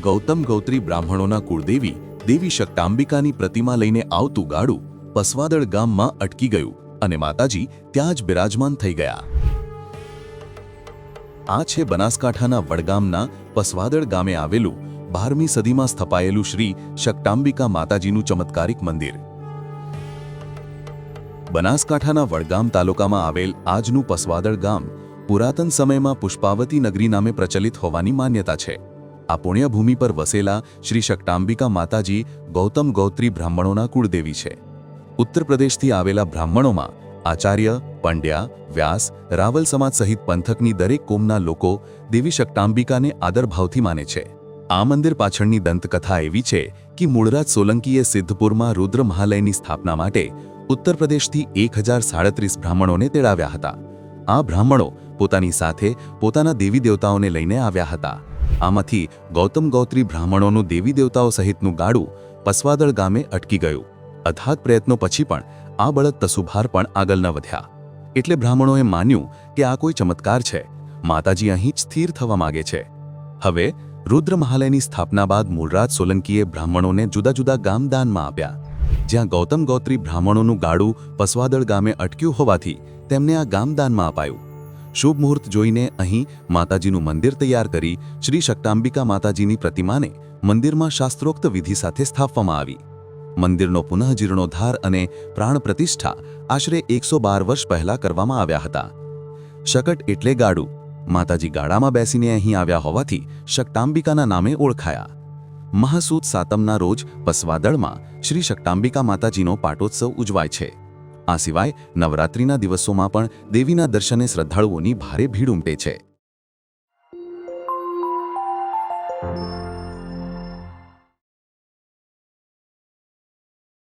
ગૌતમ ગૌત્રી બ્રાહ્મણોના કુળદેવી દેવી શક્તાંબિકાની પ્રતિમા લઈને આવતું ગાડું પસવાદળ ગામમાં અટકી ગયું અને માતાજી ત્યાં જ બિરાજમાન થઈ ગયા. આ છે બનાસકાંઠાના વડગામના પસવાદળ ગામે આવેલું 12મી સદીમાં સ્થપાયેલું શ્રી શક્તાંબિકા માતાજીનું ચમત્કારિક મંદિર. બનાસકાંઠાના વડગામ તાલુકામાં આવેલ આજનું પસવાદળ ગામ પુરાતન સમયમાં પુષ્પાવતી નગરી નામે પ્રચલિત હોવાની માન્યતા છે. આ પુણ્યભૂમિ પર વસેલા શ્રી શક્તાંબિકા માતાજી ગૌતમ ગૌત્રી બ્રાહ્મણોના કુળદેવી છે. ઉત્તર પ્રદેશથી આવેલા બ્રાહ્મણોમાં આચાર્ય, પંડ્યા, વ્યાસ, રાવલ સમાજ સહિત પંથકની દરેક કોમના લોકો દેવી શક્તાંબિકાને આદરભાવથી માને છે. આ મંદિર પાછળની દંતકથા એવી છે કે મૂળરાજ સોલંકીએ સિદ્ધપુરમાં રુદ્ર મહાલયની સ્થાપના માટે ઉત્તર પ્રદેશથી 1037 બ્રાહ્મણોને તેડાવ્યા હતા. આ બ્રાહ્મણો પોતાની સાથે પોતાના દેવી દેવતાઓને લઈને આવ્યા હતા. આમાંથી ગૌતમ ગૌત્રી બ્રાહ્મણોનું દેવી દેવતાઓ સહિતનું ગાડું પસવાદળ ગામે અટકી ગયું. અથાગ પ્રયત્નો પછી પણ આ બળદ તસુભાર પણ આગળ ન વધ્યા. એટલે બ્રાહ્મણોએ માન્યું કે આ કોઈ ચમત્કાર છે, માતાજી અહીં જ સ્થિર થવા માગે છે. હવે રુદ્ર મહાલયની સ્થાપના બાદ મૂળરાજ સોલંકીએ બ્રાહ્મણોને જુદા જુદા ગામ દાનમાં આપ્યા. જ્યાં ગૌતમ ગૌત્રી બ્રાહ્મણોનું ગાડું પસવાદળ ગામે અટક્યું હોવાથી તેમને આ ગામ દાનમાં અપાયું. શુભ મુહૂર્ત જોઈને અહીં માતાજીનું મંદિર તૈયાર કરી શ્રી શક્તાંબિકા માતાજીની પ્રતિમાને મંદિરમાં શાસ્ત્રોક્ત વિધિ સાથે સ્થાપવામાં આવી. મંદિરનો પુનઃજીર્ણોદ્ધાર અને પ્રાણ પ્રતિષ્ઠા આશરે 112 વર્ષ પહેલા કરવામાં આવ્યા હતા. શકટ એટલે ગાડું. માતાજી ગાડામાં બેસીને અહીં આવ્યા હોવાથી શક્તાંબિકાના નામે ઓળખાયા. મહાસુદ સાતમના રોજ પસવાદળમાં શ્રી શક્તાંબિકા માતાજીનો પાટોત્સવ ઉજવાય છે. આ સિવાય નવરાત્રિના દિવસોમાં પણ દેવીના દર્શને શ્રદ્ધાળુઓની ભારે ભીડ ઉમટે છે.